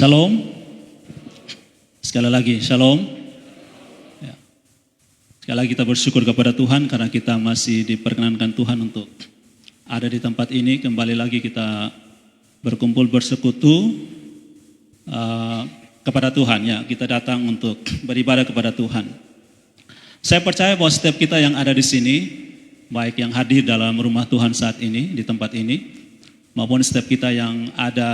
Shalom. Sekali lagi, shalom. Ya. Sekali lagi kita bersyukur kepada Tuhan karena kita masih diperkenankan Tuhan untuk ada di tempat ini. Kembali lagi kita berkumpul bersekutu kepada Tuhan. Ya, kita datang untuk beribadah kepada Tuhan. Saya percaya bahwa setiap kita yang ada di sini, baik yang hadir dalam rumah Tuhan saat ini, di tempat ini, maupun setiap kita yang ada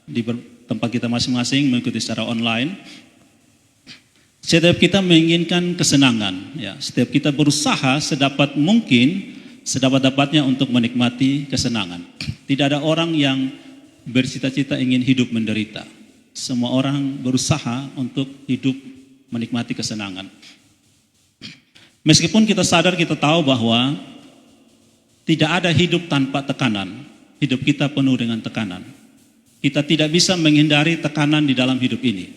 di tempat kita masing-masing mengikuti secara online, setiap kita menginginkan kesenangan. Ya, setiap kita berusaha sedapat mungkin, sedapat-dapatnya untuk menikmati kesenangan. Tidak ada orang yang bercita-cita ingin hidup menderita. Semua orang berusaha untuk hidup menikmati kesenangan. Meskipun kita sadar, kita tahu bahwa tidak ada hidup tanpa tekanan. Hidup kita penuh dengan tekanan. Kita tidak bisa menghindari tekanan di dalam hidup ini.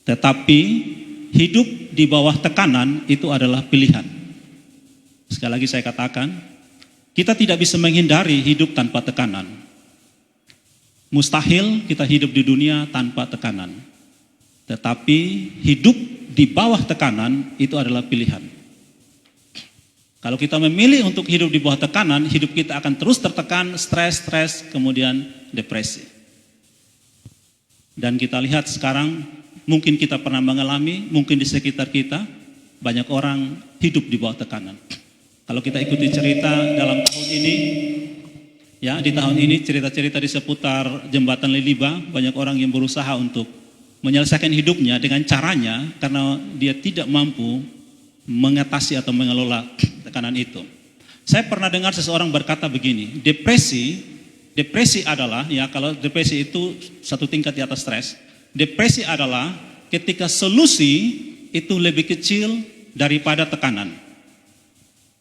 Tetapi hidup di bawah tekanan itu adalah pilihan. Sekali lagi saya katakan, kita tidak bisa menghindari hidup tanpa tekanan. Mustahil kita hidup di dunia tanpa tekanan. Tetapi hidup di bawah tekanan itu adalah pilihan. Kalau kita memilih untuk hidup di bawah tekanan, hidup kita akan terus tertekan, stres, kemudian depresi. Dan kita lihat sekarang, mungkin kita pernah mengalami, mungkin di sekitar kita, banyak orang hidup di bawah tekanan. Kalau kita ikuti cerita dalam tahun ini, ya di tahun ini cerita-cerita di seputar jembatan Liliba, banyak orang yang berusaha untuk menyelesaikan hidupnya dengan caranya, karena dia tidak mampu mengatasi atau mengelola tekanan itu. Saya pernah dengar seseorang berkata begini, depresi adalah, ya kalau depresi itu satu tingkat di atas stres, depresi adalah ketika solusi itu lebih kecil daripada tekanan.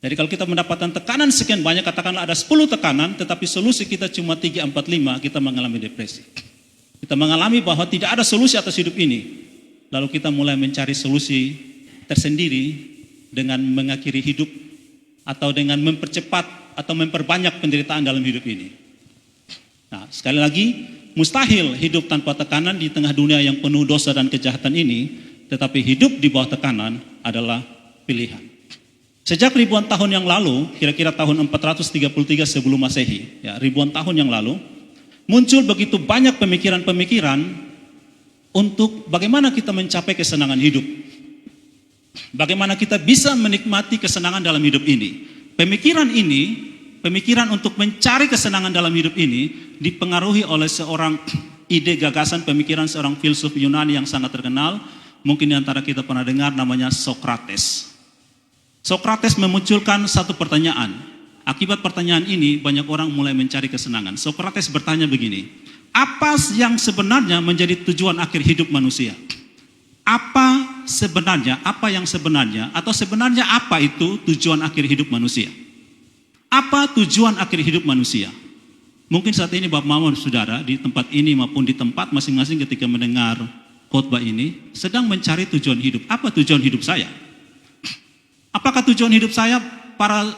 Jadi kalau kita mendapatkan tekanan sekian banyak, katakanlah ada 10 tekanan, tetapi solusi kita cuma 3, 4, 5, kita mengalami depresi. Kita mengalami bahwa tidak ada solusi atas hidup ini. Lalu kita mulai mencari solusi tersendiri dengan mengakhiri hidup atau dengan mempercepat atau memperbanyak penderitaan dalam hidup ini. Nah, sekali lagi, mustahil hidup tanpa tekanan di tengah dunia yang penuh dosa dan kejahatan ini, tetapi hidup di bawah tekanan adalah pilihan. Sejak ribuan tahun yang lalu, kira-kira tahun 433 sebelum Masehi, ya, ribuan tahun yang lalu, muncul begitu banyak pemikiran-pemikiran untuk bagaimana kita mencapai kesenangan hidup. Bagaimana kita bisa menikmati kesenangan dalam hidup ini. Pemikiran untuk mencari kesenangan dalam hidup ini dipengaruhi oleh seorang ide gagasan pemikiran seorang filsuf Yunani yang sangat terkenal. Mungkin di antara kita pernah dengar namanya Sokrates. Sokrates memunculkan satu pertanyaan. Akibat pertanyaan ini banyak orang mulai mencari kesenangan. Sokrates bertanya begini, apa yang sebenarnya menjadi tujuan akhir hidup manusia? Apa yang sebenarnya atau sebenarnya apa itu tujuan akhir hidup manusia? Apa tujuan akhir hidup manusia? Mungkin saat ini Bapak Mama dan Saudara di tempat ini maupun di tempat masing-masing ketika mendengar khotbah ini sedang mencari tujuan hidup. Apa tujuan hidup saya? Apakah tujuan hidup saya, para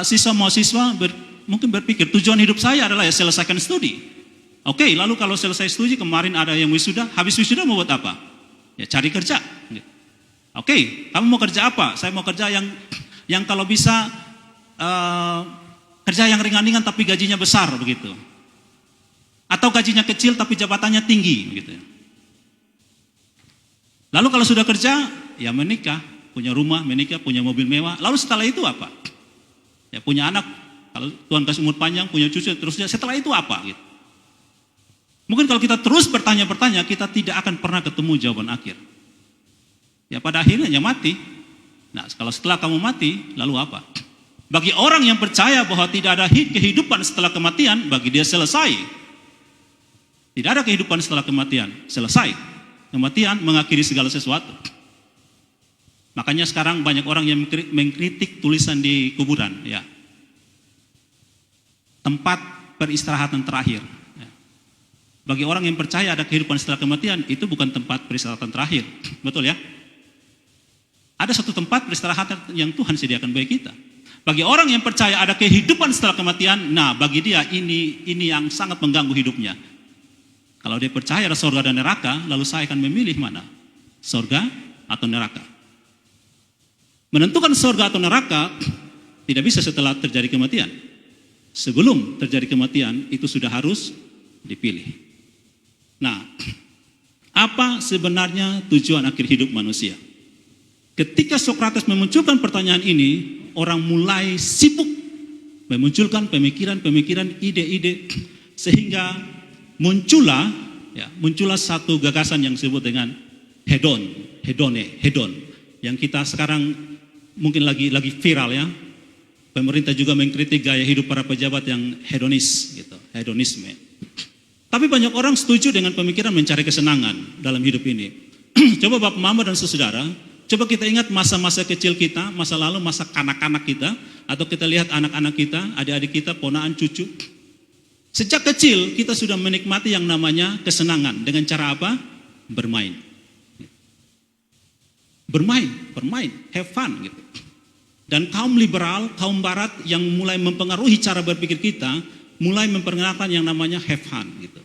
siswa-mahasiswa mungkin berpikir tujuan hidup saya adalah ya selesaikan studi. Oke, lalu kalau selesai studi, kemarin ada yang wisuda, habis wisuda mau buat apa? Ya cari kerja. Oke, kamu mau kerja apa? Saya mau kerja yang kalau bisa kerja yang ringan-ringan tapi gajinya besar begitu. Atau gajinya kecil tapi jabatannya tinggi begitu. Lalu kalau sudah kerja, ya menikah, punya rumah, menikah, punya mobil mewah. Lalu setelah itu apa? Ya punya anak, kalau Tuhan kasih umur panjang, punya cucu, terusnya setelah itu apa gitu. Mungkin kalau kita terus bertanya-bertanya, kita tidak akan pernah ketemu jawaban akhir. Ya pada akhirnya ya mati. Nah kalau setelah kamu mati, lalu apa? Bagi orang yang percaya bahwa tidak ada kehidupan setelah kematian, bagi dia selesai. Tidak ada kehidupan setelah kematian, selesai. Kematian mengakhiri segala sesuatu. Makanya sekarang banyak orang yang mengkritik tulisan di kuburan, ya. Tempat peristirahatan terakhir. Ya. Bagi orang yang percaya ada kehidupan setelah kematian, itu bukan tempat peristirahatan terakhir. Betul ya? Ada satu tempat peristirahatan yang Tuhan sediakan bagi kita. Bagi orang yang percaya ada kehidupan setelah kematian, nah bagi dia ini yang sangat mengganggu hidupnya. Kalau dia percaya ada surga dan neraka, lalu saya akan memilih mana? Surga atau neraka? Menentukan surga atau neraka tidak bisa setelah terjadi kematian. Sebelum terjadi kematian itu sudah harus dipilih. Nah, apa sebenarnya tujuan akhir hidup manusia? Ketika Sokrates memunculkan pertanyaan ini, orang mulai sibuk memunculkan pemikiran-pemikiran, ide-ide, sehingga muncullah satu gagasan yang disebut dengan hedon, yang kita sekarang mungkin lagi viral ya. Pemerintah juga mengkritik gaya hidup para pejabat yang hedonis, gitu, hedonisme. Tapi banyak orang setuju dengan pemikiran mencari kesenangan dalam hidup ini. Coba Bapak Mama dan saudara, coba kita ingat masa-masa kecil kita, masa lalu, masa kanak-kanak kita, atau kita lihat anak-anak kita, adik-adik kita, ponaan, cucu. Sejak kecil kita sudah menikmati yang namanya kesenangan dengan cara apa? Bermain, have fun gitu. Dan kaum liberal, kaum barat yang mulai mempengaruhi cara berpikir kita, mulai memperkenalkan yang namanya have fun gitu.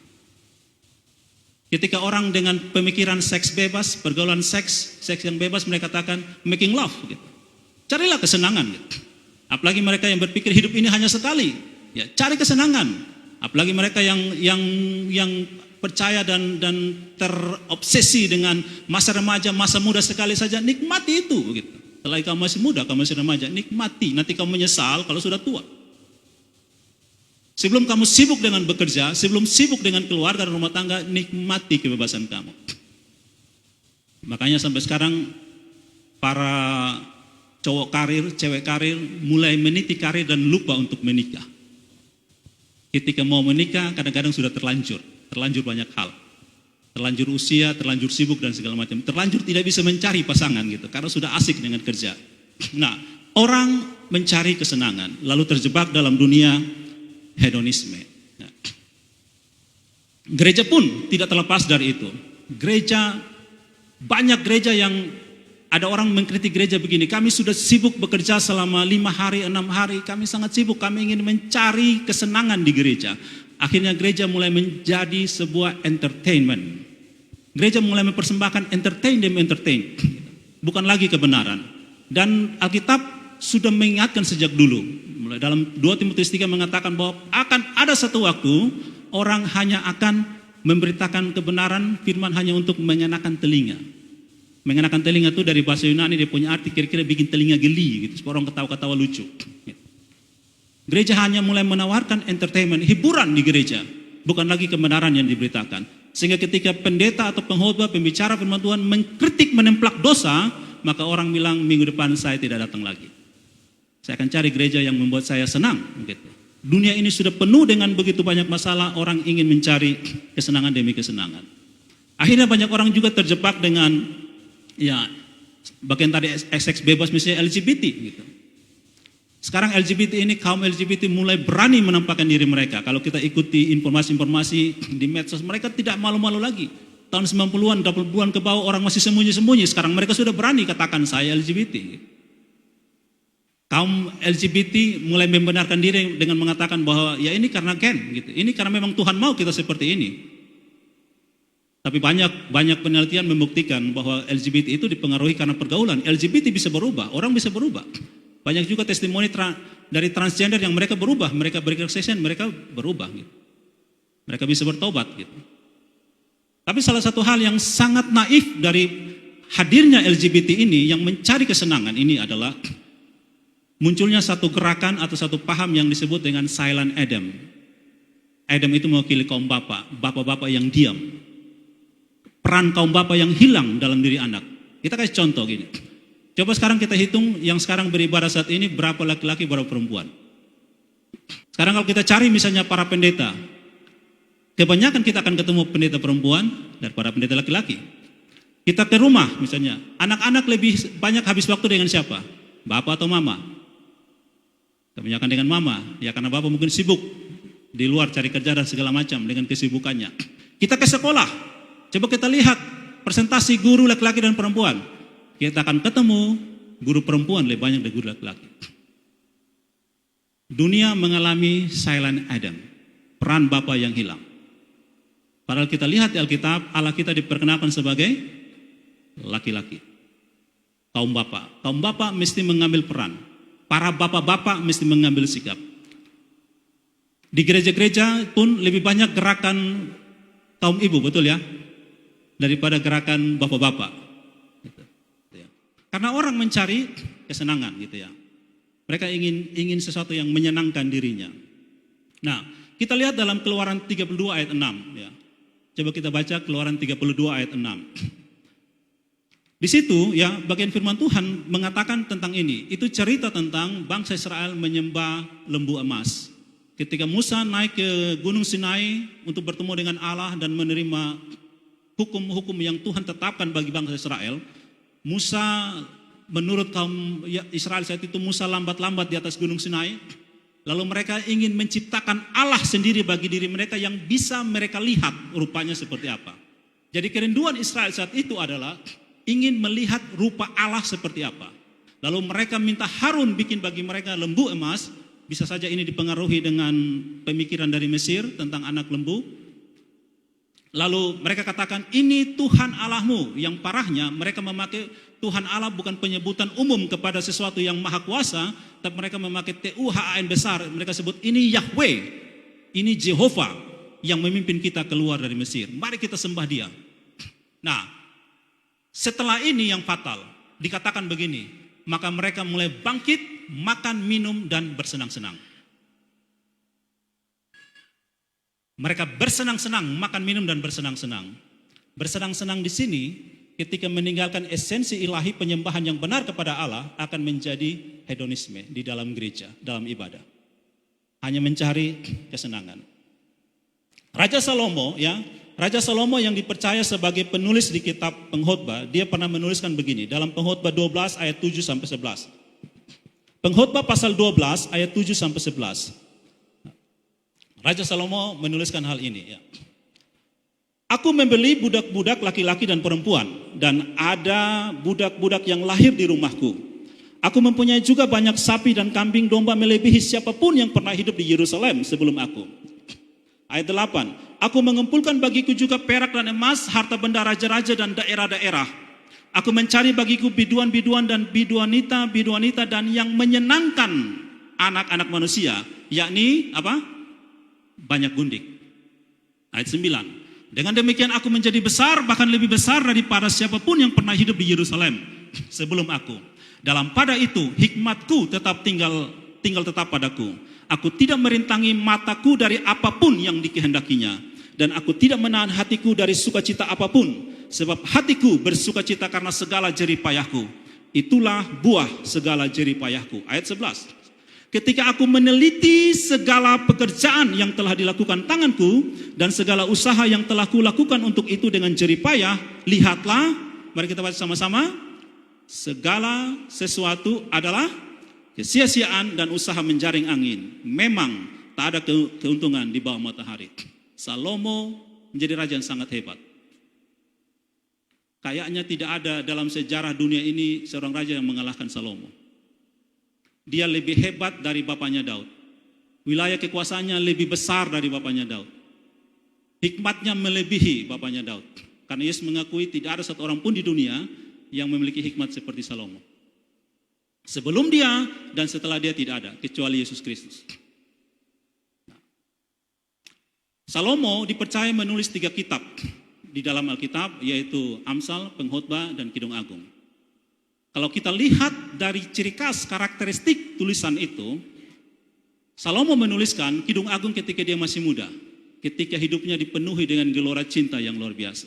Ketika orang dengan pemikiran seks bebas, pergaulan seks yang bebas, mereka katakan making love gitu. Carilah kesenangan gitu. Apalagi mereka yang berpikir hidup ini hanya sekali, ya cari kesenangan. Apalagi mereka yang percaya dan terobsesi dengan masa remaja, masa muda sekali saja, nikmati itu gitu. Setelah kamu masih muda, kamu masih remaja, nikmati. Nanti kamu menyesal kalau sudah tua. Sebelum kamu sibuk dengan bekerja, sebelum sibuk dengan keluarga dan rumah tangga, nikmati kebebasan kamu. Makanya sampai sekarang para cowok karir, cewek karir mulai meniti karir dan lupa untuk menikah. Ketika mau menikah kadang-kadang sudah terlanjur banyak hal. Terlanjur usia, terlanjur sibuk dan segala macam. Terlanjur tidak bisa mencari pasangan gitu karena sudah asik dengan kerja. Nah, orang mencari kesenangan lalu terjebak dalam dunia hedonisme. Nah, gereja pun tidak terlepas dari itu. Banyak gereja yang ada orang mengkritik gereja begini, kami sudah sibuk bekerja selama 5 hari, 6 hari, kami sangat sibuk, kami ingin mencari kesenangan di gereja. Akhirnya gereja mulai menjadi sebuah entertainment. Gereja mulai mempersembahkan entertain, bukan lagi kebenaran. Dan Alkitab sudah mengingatkan sejak dulu. Mulai dalam 2 Timotius 3 mengatakan bahwa akan ada satu waktu orang hanya akan memberitakan kebenaran firman hanya untuk mengenakan telinga. Mengenakan telinga itu dari bahasa Yunani dia punya arti kira-kira bikin telinga geli gitu, supaya orang ketawa-ketawa lucu. Gereja hanya mulai menawarkan entertainment, hiburan di gereja, bukan lagi kebenaran yang diberitakan. Sehingga ketika pendeta atau pengkhotbah, pembicara firman Tuhan mengkritik, menemplak dosa, maka orang bilang minggu depan saya tidak datang lagi. Saya akan cari gereja yang membuat saya senang. Gitu. Dunia ini sudah penuh dengan begitu banyak masalah, orang ingin mencari kesenangan demi kesenangan. Akhirnya banyak orang juga terjebak dengan ya bagian tadi seks bebas misalnya LGBT gitu. Sekarang LGBT ini, kaum LGBT mulai berani menampakkan diri mereka. Kalau kita ikuti informasi-informasi di medsos, mereka tidak malu-malu lagi. Tahun 90-an, 80-an ke bawah orang masih sembunyi-sembunyi. Sekarang mereka sudah berani katakan saya LGBT. Kaum LGBT mulai membenarkan diri dengan mengatakan bahwa ya ini karena gen, gitu. Ini karena memang Tuhan mau kita seperti ini. Tapi banyak penelitian membuktikan bahwa LGBT itu dipengaruhi karena pergaulan. LGBT bisa berubah, orang bisa berubah. Banyak juga testimoni dari transgender yang mereka berubah, mereka berkreation, mereka berubah gitu. Mereka bisa bertobat gitu. Tapi salah satu hal yang sangat naif dari hadirnya LGBT ini yang mencari kesenangan ini adalah munculnya satu gerakan atau satu paham yang disebut dengan silent Adam. Adam itu mewakili kaum bapak-bapak yang diam. Peran kaum bapak yang hilang dalam diri anak. Kita kasih contoh gini. Coba sekarang kita hitung yang sekarang beribadah saat ini berapa laki-laki, berapa perempuan. Sekarang kalau kita cari misalnya para pendeta, kebanyakan kita akan ketemu pendeta perempuan daripada pendeta laki-laki. Kita ke rumah misalnya, anak-anak lebih banyak habis waktu dengan siapa? Bapak atau mama? Kebanyakan dengan mama, ya karena bapak mungkin sibuk di luar cari kerja dan segala macam dengan kesibukannya. Kita ke sekolah, coba kita lihat presentasi guru laki-laki dan perempuan. Kita akan ketemu guru perempuan lebih banyak dari guru laki-laki. Dunia mengalami silent Adam, peran bapak yang hilang. Padahal kita lihat di Alkitab, Allah kita diperkenalkan sebagai laki-laki. Kaum bapak mesti mengambil peran. Para bapak-bapak mesti mengambil sikap. Di gereja-gereja pun lebih banyak gerakan kaum ibu, betul ya? Daripada gerakan bapak-bapak. Gitu. Karena orang mencari kesenangan gitu ya. Mereka ingin sesuatu yang menyenangkan dirinya. Nah, kita lihat dalam Keluaran 32 ayat 6 ya. Coba kita baca Keluaran 32 ayat 6. Di situ ya bagian firman Tuhan mengatakan tentang ini. Itu cerita tentang bangsa Israel menyembah lembu emas. Ketika Musa naik ke Gunung Sinai untuk bertemu dengan Allah dan menerima hukum-hukum yang Tuhan tetapkan bagi bangsa Israel, Musa menurut kaum Israel saat itu Musa lambat-lambat di atas Gunung Sinai. Lalu mereka ingin menciptakan Allah sendiri bagi diri mereka yang bisa mereka lihat rupanya seperti apa. Jadi kerinduan Israel saat itu adalah ingin melihat rupa Allah seperti apa. Lalu mereka minta Harun bikin bagi mereka lembu emas. Bisa saja ini dipengaruhi dengan pemikiran dari Mesir tentang anak lembu. Lalu mereka katakan ini Tuhan Allahmu. Yang parahnya mereka memakai Tuhan Allah bukan penyebutan umum kepada sesuatu yang maha kuasa, tapi mereka memakai TUHAN besar. Mereka sebut ini Yahweh, ini Jehovah yang memimpin kita keluar dari Mesir. Mari kita sembah dia. Nah, setelah ini yang fatal, dikatakan begini, maka mereka mulai bangkit, makan, minum, dan bersenang-senang. Mereka bersenang-senang, makan, minum, dan bersenang-senang. Bersenang-senang di sini, ketika meninggalkan esensi ilahi penyembahan yang benar kepada Allah, akan menjadi hedonisme di dalam gereja, dalam ibadah. Hanya mencari kesenangan. Raja Salomo ya, Raja Salomo yang dipercaya sebagai penulis di kitab Pengkhotbah, dia pernah menuliskan begini dalam Pengkhotbah 12 ayat 7 sampai 11. Pengkhotbah pasal 12 ayat 7 sampai 11. Raja Salomo menuliskan hal ini ya. Aku membeli budak-budak laki-laki dan perempuan, dan ada budak-budak yang lahir di rumahku. Aku mempunyai juga banyak sapi dan kambing domba melebihi siapapun yang pernah hidup di Yerusalem sebelum aku. Ayat 8, aku mengumpulkan bagiku juga perak dan emas, harta benda raja-raja dan daerah-daerah. Aku mencari bagiku biduan-biduan dan biduanita dan yang menyenangkan anak-anak manusia, yakni apa? Banyak gundik. Ayat 9, dengan demikian aku menjadi besar, bahkan lebih besar daripada siapapun yang pernah hidup di Yerusalem sebelum aku. Dalam pada itu hikmatku tetap tinggal tetap padaku. Aku tidak merintangi mataku dari apapun yang dikehendakinya, dan aku tidak menahan hatiku dari sukacita apapun, sebab hatiku bersukacita karena segala jerih payahku. Itulah buah segala jerih payahku. Ayat 11. Ketika aku meneliti segala pekerjaan yang telah dilakukan tanganku dan segala usaha yang telah kulakukan untuk itu dengan jerih payah, lihatlah, mari kita baca sama-sama, segala sesuatu adalah kesia-siaan dan usaha menjaring angin. Memang tak ada keuntungan di bawah matahari. Salomo menjadi raja yang sangat hebat. Kayaknya tidak ada dalam sejarah dunia ini seorang raja yang mengalahkan Salomo. Dia lebih hebat dari bapaknya Daud. Wilayah kekuasaannya lebih besar dari bapaknya Daud. Hikmatnya melebihi bapaknya Daud. Karena Yesus mengakui tidak ada satu orang pun di dunia yang memiliki hikmat seperti Salomo. Sebelum dia dan setelah dia tidak ada, kecuali Yesus Kristus. Salomo dipercaya menulis 3 kitab di dalam Alkitab, yaitu Amsal, Pengkhotbah, dan Kidung Agung. Kalau kita lihat dari ciri khas karakteristik tulisan itu, Salomo menuliskan Kidung Agung ketika dia masih muda, ketika hidupnya dipenuhi dengan gelora cinta yang luar biasa.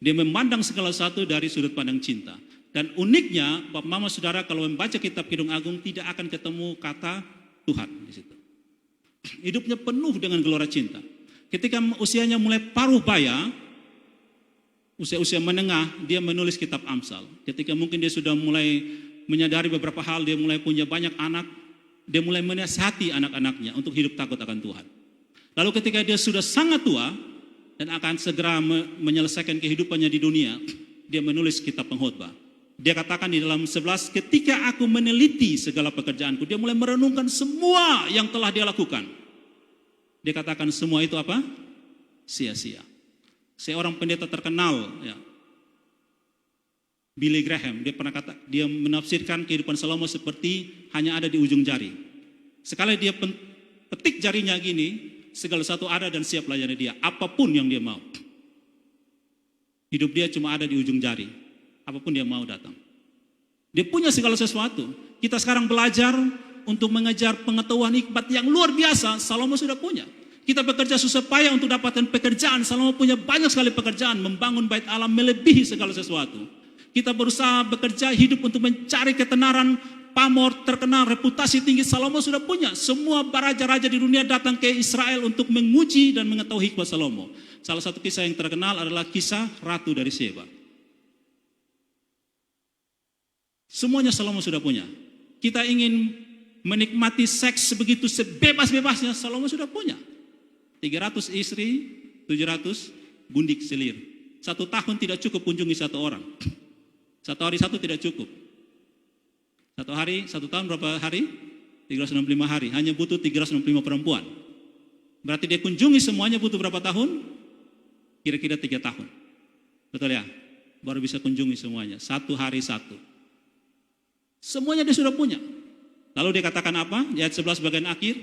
Dia memandang segala sesuatu dari sudut pandang cinta. Dan uniknya, Bapak Mama Saudara kalau membaca kitab Kidung Agung tidak akan ketemu kata Tuhan di situ. Hidupnya penuh dengan gelora cinta. Ketika usianya mulai paruh baya, usia-usia menengah, dia menulis kitab Amsal. Ketika mungkin dia sudah mulai menyadari beberapa hal, dia mulai punya banyak anak, dia mulai menasihati anak-anaknya untuk hidup takut akan Tuhan. Lalu ketika dia sudah sangat tua dan akan segera menyelesaikan kehidupannya di dunia, dia menulis kitab Pengkhotbah. Dia katakan di dalam 11, ketika aku meneliti segala pekerjaanku, dia mulai merenungkan semua yang telah dia lakukan. Dia katakan semua itu apa? Sia-sia. Seorang pendeta terkenal, ya, Billy Graham, dia menafsirkan kehidupan Salomo seperti hanya ada di ujung jari. Sekali dia petik jarinya gini, segala sesuatu ada dan siap layani dia, apapun yang dia mau. Hidup dia cuma ada di ujung jari, apapun dia mau datang. Dia punya segala sesuatu. Kita sekarang belajar untuk mengejar pengetahuan hikmat yang luar biasa, Salomo sudah punya. Kita bekerja susah payah untuk dapatkan pekerjaan, Salomo punya banyak sekali pekerjaan, membangun bait Allah melebihi segala sesuatu. Kita berusaha bekerja hidup untuk mencari ketenaran, pamor, terkenal, reputasi tinggi, Salomo sudah punya. Semua raja-raja di dunia datang ke Israel untuk menguji dan mengetahui hikmat Salomo. Salah satu kisah yang terkenal adalah kisah Ratu dari Sheba. Semuanya Salomo sudah punya. Kita ingin menikmati seks sebegitu sebebas-bebasnya, Salomo sudah punya. 300 istri, 700 gundik selir. 1 tahun tidak cukup kunjungi 1 orang. 1 hari 1 tidak cukup. 1 hari, 1 tahun berapa hari? 365 hari. Hanya butuh 365 perempuan. Berarti dia kunjungi semuanya butuh berapa tahun? Kira-kira 3 tahun. Betul ya? Baru bisa kunjungi semuanya. 1 hari 1. Semuanya dia sudah punya. Lalu dia katakan apa? Di ayat 11 bagian akhir.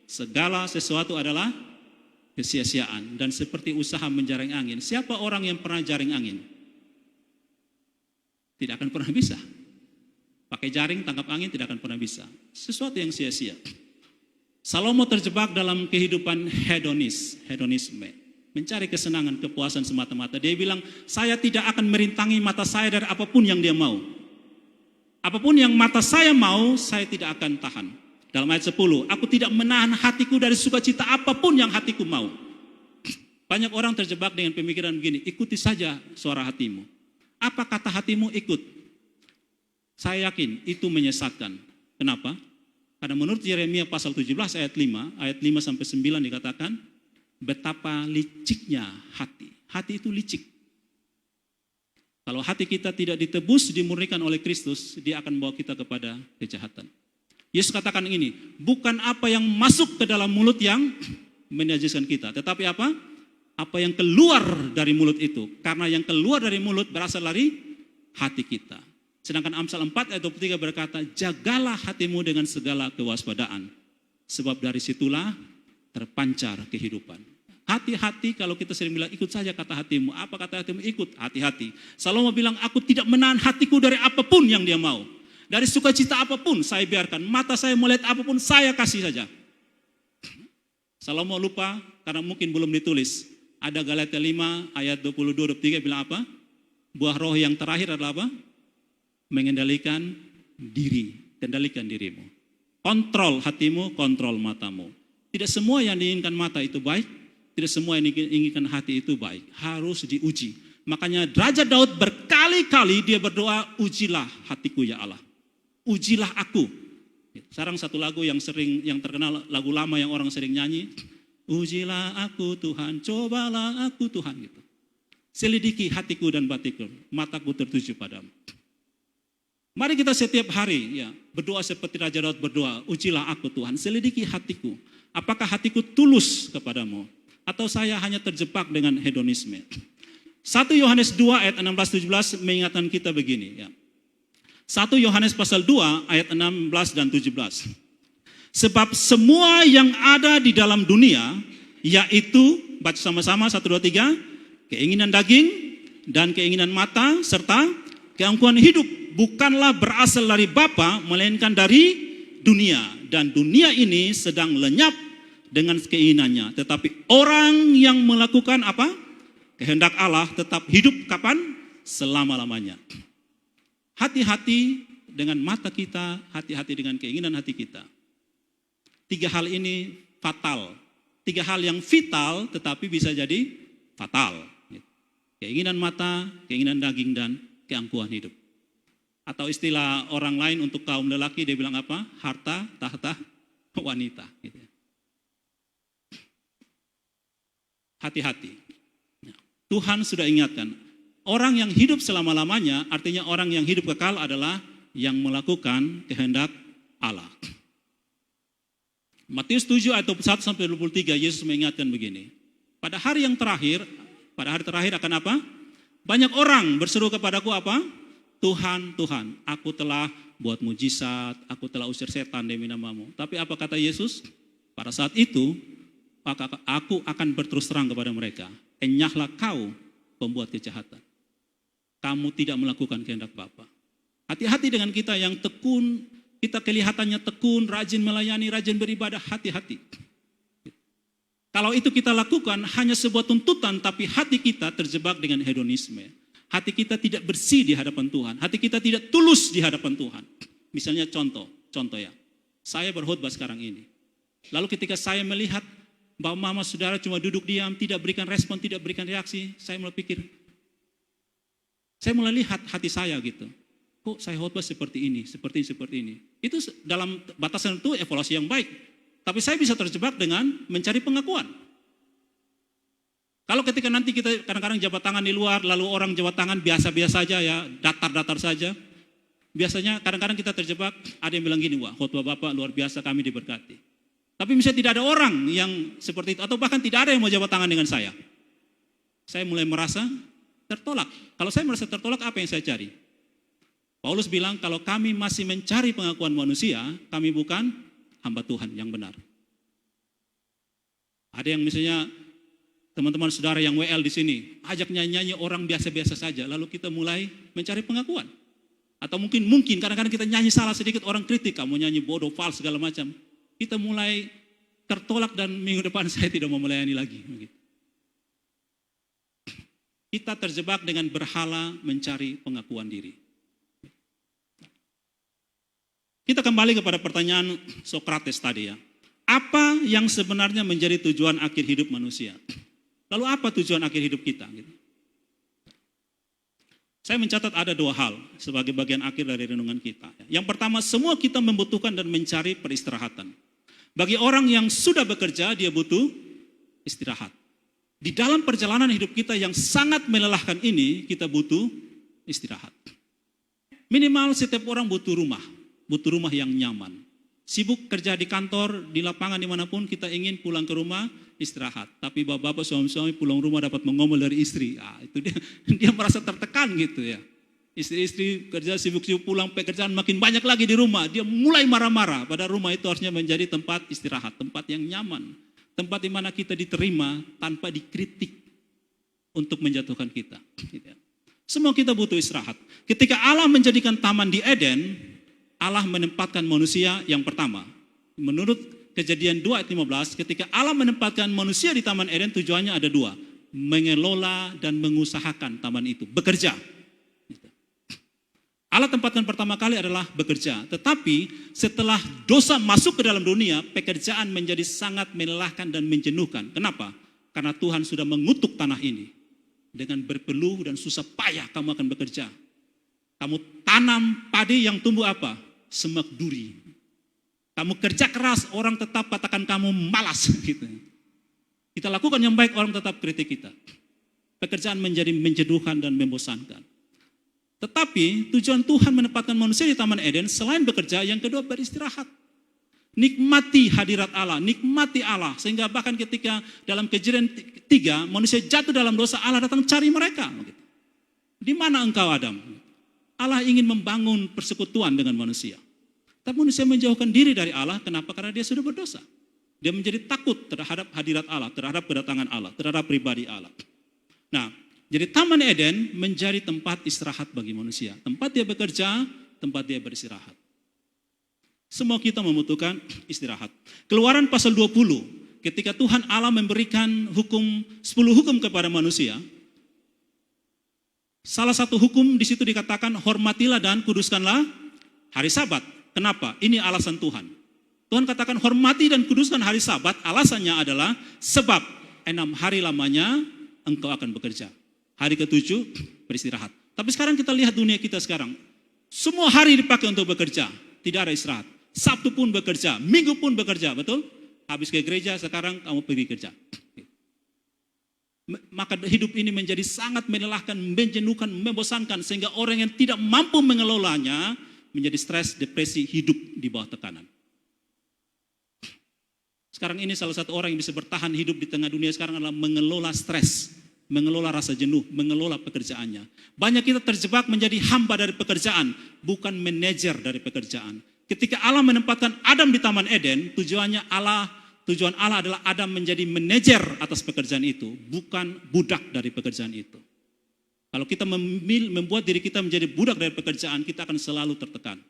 Segala sesuatu adalah kesia-siaan dan seperti usaha menjaring angin. Siapa orang yang pernah jaring angin? Tidak akan pernah bisa. Pakai jaring tangkap angin tidak akan pernah bisa. Sesuatu yang sia-sia. Salomo terjebak dalam kehidupan hedonisme. Mencari kesenangan, kepuasan semata-mata. Dia bilang, saya tidak akan merintangi mata saya dari apapun yang dia mau. Apapun yang mata saya mau, saya tidak akan tahan. Dalam ayat 10, aku tidak menahan hatiku dari sukacita apapun yang hatiku mau. Banyak orang terjebak dengan pemikiran begini, ikuti saja suara hatimu. Apa kata hatimu, ikut. Saya yakin itu menyesatkan. Kenapa? Karena menurut Yeremia pasal 17 ayat 5 sampai 9 dikatakan, betapa liciknya hati. Hati itu licik. Kalau hati kita tidak ditebus, dimurnikan oleh Kristus, dia akan bawa kita kepada kejahatan. Yesus katakan ini, bukan apa yang masuk ke dalam mulut yang menajiskan kita, tetapi apa? Apa yang keluar dari mulut itu. Karena yang keluar dari mulut berasal dari hati kita. Sedangkan Amsal 4 ayat 23 berkata, jagalah hatimu dengan segala kewaspadaan, sebab dari situlah terpancar kehidupan. Hati-hati kalau kita sering bilang, ikut saja kata hatimu. Apa kata hatimu? Ikut, hati-hati. Salomo bilang, aku tidak menahan hatiku dari apapun yang dia mau. Dari sukacita apapun saya biarkan, mata saya melihat apapun saya kasih saja. Salomo lupa karena mungkin belum ditulis. Ada Galatia 5 ayat 22-23 bilang apa? Buah roh yang terakhir adalah apa? Mengendalikan diri, kendalikan dirimu. Kontrol hatimu, kontrol matamu. Tidak semua yang diinginkan mata itu baik, tidak semua yang diinginkan hati itu baik. Harus diuji. Makanya Raja Daud berkali-kali dia berdoa, ujilah hatiku ya Allah. Ujilah aku. Sekarang satu lagu yang terkenal, lagu lama yang orang sering nyanyi. Ujilah aku Tuhan, cobalah aku Tuhan. Gitu. Selidiki hatiku dan batinku, mataku tertuju padamu. Mari kita setiap hari ya berdoa seperti Raja Daud berdoa. Ujilah aku Tuhan, selidiki hatiku. Apakah hatiku tulus kepadamu? Atau saya hanya terjebak dengan hedonisme? 1 Yohanes 2 ayat 16-17 mengingatkan kita begini ya. 1 Yohanes pasal 2 ayat 16 dan 17. Sebab semua yang ada di dalam dunia, yaitu, baca sama-sama 1, 2, 3, keinginan daging dan keinginan mata, serta keangkuhan hidup, bukanlah berasal dari Bapa, melainkan dari dunia. Dan dunia ini sedang lenyap dengan keinginannya. Tetapi orang yang melakukan apa? Kehendak Allah tetap hidup kapan? Selama-lamanya. Hati-hati dengan mata kita, hati-hati dengan keinginan hati kita. 3 hal ini fatal. 3 hal yang vital tetapi bisa jadi fatal. Keinginan mata, keinginan daging, dan keangkuhan hidup. Atau istilah orang lain untuk kaum lelaki dia bilang apa? Harta, tahta, wanita. Hati-hati. Tuhan sudah ingatkan. Orang yang hidup selama-lamanya, artinya orang yang hidup kekal adalah yang melakukan kehendak Allah. Matius 7 ayat 21-23, Yesus mengingatkan begini. Pada hari yang terakhir, Pada hari terakhir akan apa? Banyak orang berseru kepadaku apa? Tuhan, Tuhan, aku telah buat mujizat, aku telah usir setan demi namamu. Tapi apa kata Yesus? Pada saat itu, maka aku akan berterus terang kepada mereka. Enyahlah kau pembuat kejahatan. Kamu tidak melakukan kehendak Bapa. Hati-hati dengan kita yang tekun, kita kelihatannya tekun, rajin melayani, rajin beribadah, hati-hati. Kalau itu kita lakukan hanya sebuah tuntutan, tapi hati kita terjebak dengan hedonisme. Hati kita tidak bersih di hadapan Tuhan. Hati kita tidak tulus di hadapan Tuhan. Misalnya contoh ya. Saya berkhotbah sekarang ini. Lalu ketika saya melihat bahwa mama saudara cuma duduk diam, tidak berikan respon, tidak berikan reaksi, saya mulai pikir, saya mulai lihat hati saya gitu. Kok saya khotbah seperti ini. Itu dalam batasan itu evaluasi yang baik. Tapi saya bisa terjebak dengan mencari pengakuan. Kalau ketika nanti kita kadang-kadang jabat tangan di luar, lalu orang jabat tangan biasa-biasa saja ya, datar-datar saja. Biasanya kadang-kadang kita terjebak, ada yang bilang gini, wah khotbah Bapak luar biasa, kami diberkati. Tapi misalnya tidak ada orang yang seperti itu, atau bahkan tidak ada yang mau jabat tangan dengan saya. Saya mulai merasa tertolak. Kalau saya merasa tertolak, apa yang saya cari? Paulus bilang, kalau kami masih mencari pengakuan manusia, kami bukan hamba Tuhan yang benar. Ada yang misalnya, teman-teman saudara yang WL di sini, ajak nyanyi orang biasa-biasa saja, lalu kita mulai mencari pengakuan. Atau mungkin kadang-kadang kita nyanyi salah sedikit, orang kritik, kamu nyanyi bodoh, fals, segala macam. Kita mulai tertolak dan minggu depan saya tidak mau melayani lagi. Kita terjebak dengan berhala mencari pengakuan diri. Kita kembali kepada pertanyaan Sokrates tadi ya. Apa yang sebenarnya menjadi tujuan akhir hidup manusia? Lalu apa tujuan akhir hidup kita? Saya mencatat ada dua hal sebagai bagian akhir dari renungan kita. Yang pertama, semua kita membutuhkan dan mencari peristirahatan. Bagi orang yang sudah bekerja, dia butuh istirahat. Di dalam perjalanan hidup kita yang sangat melelahkan ini, kita butuh istirahat. Minimal setiap orang butuh rumah yang nyaman. Sibuk kerja di kantor, di lapangan dimanapun, kita ingin pulang ke rumah, istirahat. Tapi bapak-bapak, suami-suami pulang rumah dapat mengomel dari istri. Itu dia merasa tertekan gitu ya. Istri-istri kerja sibuk-sibuk pulang, pekerjaan makin banyak lagi di rumah. Dia mulai marah-marah. Padahal rumah itu harusnya menjadi tempat istirahat, tempat yang nyaman. Tempat di mana kita diterima tanpa dikritik untuk menjatuhkan kita. Semua kita butuh istirahat. Ketika Allah menjadikan taman di Eden, Allah menempatkan manusia yang pertama. Menurut Kejadian 2 ayat 15, ketika Allah menempatkan manusia di Taman Eden, tujuannya ada dua. Mengelola dan mengusahakan taman itu, bekerja. Allah tempatkan pertama kali adalah bekerja. Tetapi setelah dosa masuk ke dalam dunia, pekerjaan menjadi sangat melelahkan dan menjenuhkan. Kenapa? Karena Tuhan sudah mengutuk tanah ini. Dengan berpeluh dan susah payah kamu akan bekerja. Kamu tanam padi yang tumbuh apa? Semak duri. Kamu kerja keras, orang tetap katakan kamu malas. Gitu. Kita lakukan yang baik, orang tetap kritik kita. Pekerjaan menjadi menjenuhkan dan membosankan. Tetapi tujuan Tuhan menempatkan manusia di Taman Eden, selain bekerja, yang kedua beristirahat. Nikmati hadirat Allah, nikmati Allah. Sehingga bahkan ketika dalam Kejadian 3, manusia jatuh dalam dosa, Allah datang cari mereka. Di mana engkau Adam? Allah ingin membangun persekutuan dengan manusia. Tapi manusia menjauhkan diri dari Allah, kenapa? Karena dia sudah berdosa. Dia menjadi takut terhadap hadirat Allah, terhadap kedatangan Allah, terhadap pribadi Allah. Nah, jadi Taman Eden menjadi tempat istirahat bagi manusia. Tempat dia bekerja, tempat dia beristirahat. Semua kita membutuhkan istirahat. Keluaran pasal 20, ketika Tuhan Allah memberikan 10 hukum kepada manusia, salah satu hukum di situ dikatakan, hormatilah dan kuduskanlah hari Sabat. Kenapa? Ini alasan Tuhan. Tuhan katakan hormati dan kuduskan hari Sabat, alasannya adalah sebab 6 hari lamanya engkau akan bekerja. Hari ke-7 beristirahat. Tapi sekarang kita lihat dunia kita sekarang. Semua hari dipakai untuk bekerja, tidak ada istirahat. Sabtu pun bekerja, Minggu pun bekerja, betul? Habis ke gereja, sekarang kamu pergi kerja. Maka hidup ini menjadi sangat melelahkan, menjenuhkan, membosankan, sehingga orang yang tidak mampu mengelolanya menjadi stres, depresi, hidup di bawah tekanan. Sekarang ini salah satu orang yang bisa bertahan hidup di tengah dunia sekarang adalah mengelola stres, mengelola rasa jenuh, mengelola pekerjaannya. Banyak kita terjebak menjadi hamba dari pekerjaan, bukan manajer dari pekerjaan. Ketika Allah menempatkan Adam di Taman Eden, tujuan Allah adalah Adam menjadi manajer atas pekerjaan itu, bukan budak dari pekerjaan itu. Kalau kita membuat diri kita menjadi budak dari pekerjaan, kita akan selalu tertekan.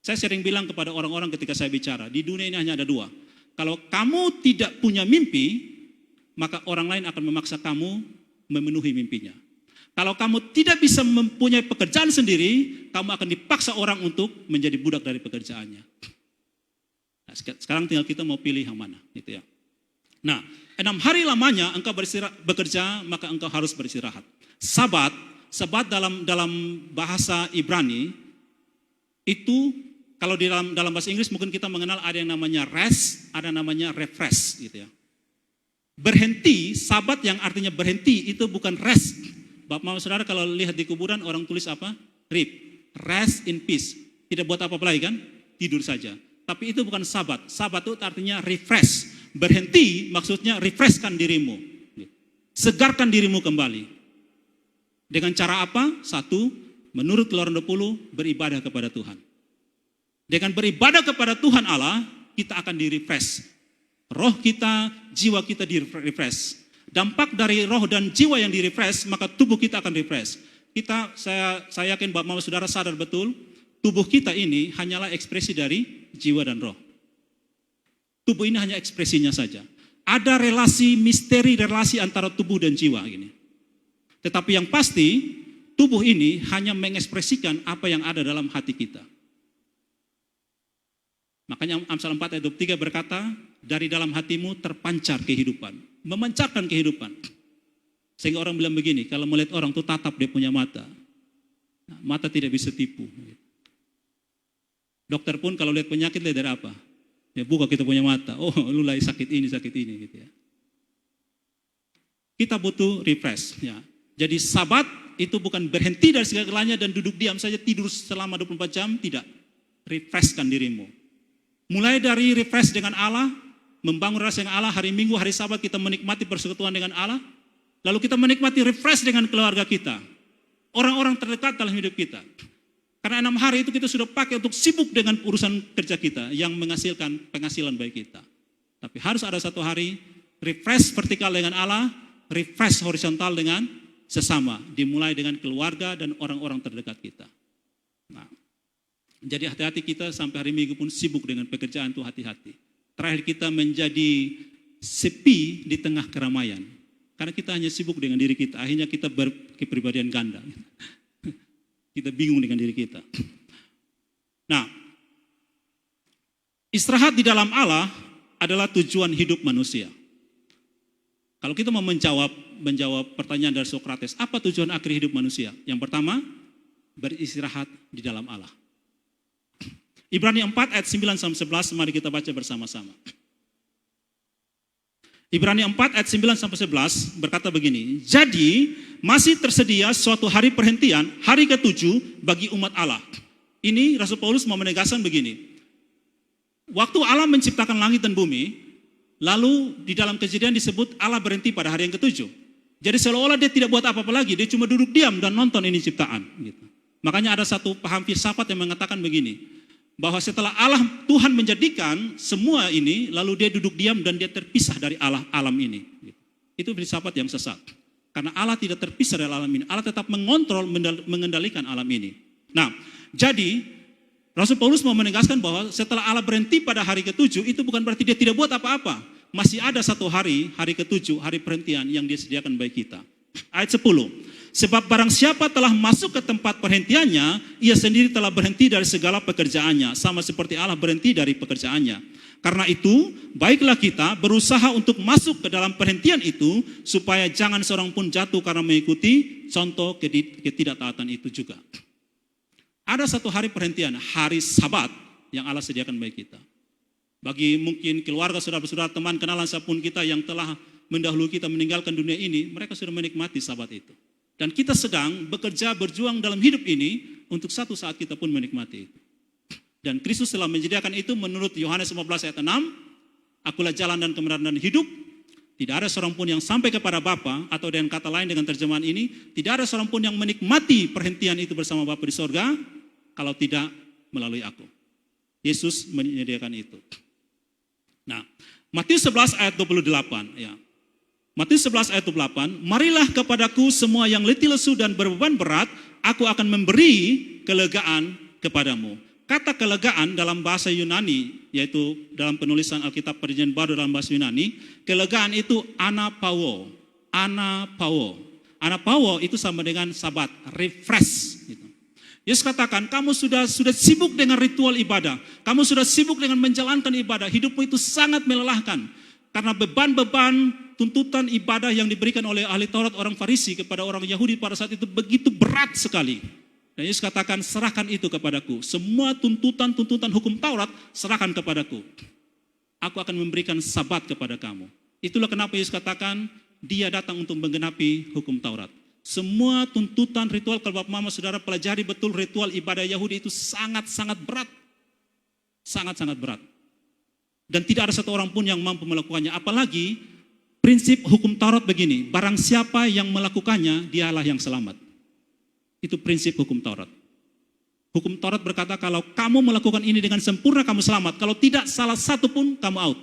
Saya sering bilang kepada orang-orang ketika saya bicara, di dunia ini hanya ada dua. Kalau kamu tidak punya mimpi, maka orang lain akan memaksa kamu memenuhi mimpinya. Kalau kamu tidak bisa mempunyai pekerjaan sendiri, kamu akan dipaksa orang untuk menjadi budak dari pekerjaannya. Nah, sekarang tinggal kita mau pilih yang mana, gitu ya. Nah, 6 hari lamanya engkau bekerja, maka engkau harus beristirahat. Sabat dalam bahasa Ibrani itu, kalau di dalam bahasa Inggris mungkin kita mengenal ada yang namanya rest, ada namanya refresh, gitu ya. Berhenti, sabat yang artinya berhenti itu bukan rest. Bapak saudara kalau lihat di kuburan orang tulis apa? Rip, rest in peace. Tidak buat apa-apa lagi kan? Tidur saja. Tapi itu bukan sabat. Sabat itu artinya refresh. Berhenti maksudnya refreshkan dirimu. Segarkan dirimu kembali. Dengan cara apa? Satu, menurut Keluaran 20, beribadah kepada Tuhan. Dengan beribadah kepada Tuhan Allah, kita akan di-refresh. Roh kita, jiwa kita di-refresh. Dampak dari roh dan jiwa yang di-refresh, maka tubuh kita akan refresh. Saya yakin Bapak Mama Saudara sadar betul, tubuh kita ini hanyalah ekspresi dari jiwa dan roh. Tubuh ini hanya ekspresinya saja. Ada misteri relasi antara tubuh dan jiwa gini. Tetapi yang pasti, tubuh ini hanya mengekspresikan apa yang ada dalam hati kita. Makanya Amsal 4 ayat 23 berkata, dari dalam hatimu terpancar kehidupan. Memancarkan kehidupan. Sehingga orang bilang begini, kalau melihat orang itu tatap dia punya mata. Nah, mata tidak bisa tipu. Dokter pun kalau lihat penyakit lihat dari apa? Ya buka kita punya mata. Oh lu lagi sakit ini gitu ya. Kita butuh refresh. Ya. Jadi sabat itu bukan berhenti dari segalanya dan duduk diam saja tidur selama 24 jam. Tidak. Refreshkan dirimu. Mulai dari refresh dengan Allah, membangun rasa dengan Allah, hari Minggu, hari Sabat kita menikmati persekutuan dengan Allah, lalu kita menikmati refresh dengan keluarga kita, orang-orang terdekat dalam hidup kita. Karena 6 hari itu kita sudah pakai untuk sibuk dengan urusan kerja kita yang menghasilkan penghasilan bagi kita. Tapi harus ada satu hari refresh vertikal dengan Allah, refresh horizontal dengan sesama, dimulai dengan keluarga dan orang-orang terdekat kita. Nah, jadi hati-hati kita sampai hari Minggu pun sibuk dengan pekerjaan itu hati-hati. Terakhir kita menjadi sepi di tengah keramaian. Karena kita hanya sibuk dengan diri kita. Akhirnya kita berkepribadian ganda. Kita bingung dengan diri kita. Nah, istirahat di dalam Allah adalah tujuan hidup manusia. Kalau kita mau menjawab pertanyaan dari Sokrates, apa tujuan akhir hidup manusia? Yang pertama, beristirahat di dalam Allah. Ibrani 4 ayat 9-11, mari kita baca bersama-sama. Ibrani 4 ayat 9-11 berkata begini, jadi masih tersedia suatu hari perhentian, hari ke-7 bagi umat Allah. Ini Rasul Paulus mau menegaskan begini, waktu Allah menciptakan langit dan bumi, lalu di dalam Kejadian disebut Allah berhenti pada hari yang ke-7. Jadi seolah-olah dia tidak buat apa-apa lagi, dia cuma duduk diam dan nonton ini ciptaan. Gitu. Makanya ada satu paham filsafat yang mengatakan begini, bahwa setelah Allah Tuhan menjadikan semua ini, lalu dia duduk diam dan dia terpisah dari alam ini. Itu filsafat yang sesat. Karena Allah tidak terpisah dari alam ini. Allah tetap mengontrol, mengendalikan alam ini. Nah, jadi Rasul Paulus mau menegaskan bahwa setelah Allah berhenti pada hari ke-7, itu bukan berarti dia tidak buat apa-apa. Masih ada satu hari ke-7, hari perhentian yang dia sediakan bagi kita. Ayat 10. Sebab barang siapa telah masuk ke tempat perhentiannya, ia sendiri telah berhenti dari segala pekerjaannya, sama seperti Allah berhenti dari pekerjaannya. Karena itu, baiklah kita berusaha untuk masuk ke dalam perhentian itu, supaya jangan seorang pun jatuh karena mengikuti contoh ketidaktaatan itu juga. Ada satu hari perhentian, hari Sabat yang Allah sediakan bagi kita. Bagi mungkin keluarga, saudara-saudara, teman, kenalan siapapun kita yang telah mendahului kita meninggalkan dunia ini, mereka sudah menikmati Sabat itu. Dan kita sedang bekerja, berjuang dalam hidup ini untuk satu saat kita pun menikmati itu. Dan Kristus telah menyediakan itu menurut Yohanes 15 ayat 6, akulah jalan dan kebenaran dan hidup. Tidak ada seorang pun yang sampai kepada Bapa, atau dengan kata lain dengan terjemahan ini, tidak ada seorang pun yang menikmati perhentian itu bersama Bapa di sorga, kalau tidak melalui aku. Yesus menyediakan itu. Nah, Matius 11 ayat 28, ya. Matius 11 ayat 28, marilah kepadaku semua yang letih lesu dan berbeban berat, aku akan memberi kelegaan kepadamu. Kata kelegaan dalam bahasa Yunani, yaitu dalam penulisan Alkitab Perjanjian Baru dalam bahasa Yunani, kelegaan itu anapauo. Anapauo. Anapauo itu sama dengan sabat, refresh. Gitu. Yesus katakan, kamu sudah sibuk dengan ritual ibadah, kamu sudah sibuk dengan menjalankan ibadah, hidupmu itu sangat melelahkan. Karena beban-beban tuntutan ibadah yang diberikan oleh ahli Taurat orang Farisi kepada orang Yahudi pada saat itu begitu berat sekali. Dan Yesus katakan, serahkan itu kepadaku. Semua tuntutan-tuntutan hukum Taurat, serahkan kepadaku. Aku akan memberikan sabat kepada kamu. Itulah kenapa Yesus katakan, dia datang untuk menggenapi hukum Taurat. Semua tuntutan ritual, kalau Bapak Mama Saudara pelajari betul ritual ibadah Yahudi itu sangat-sangat berat. Sangat-sangat berat. Dan tidak ada satu orang pun yang mampu melakukannya. Apalagi prinsip hukum Taurat begini, barang siapa yang melakukannya, dialah yang selamat. Itu prinsip hukum Taurat. Hukum Taurat berkata kalau kamu melakukan ini dengan sempurna kamu selamat. Kalau tidak salah satu pun kamu out.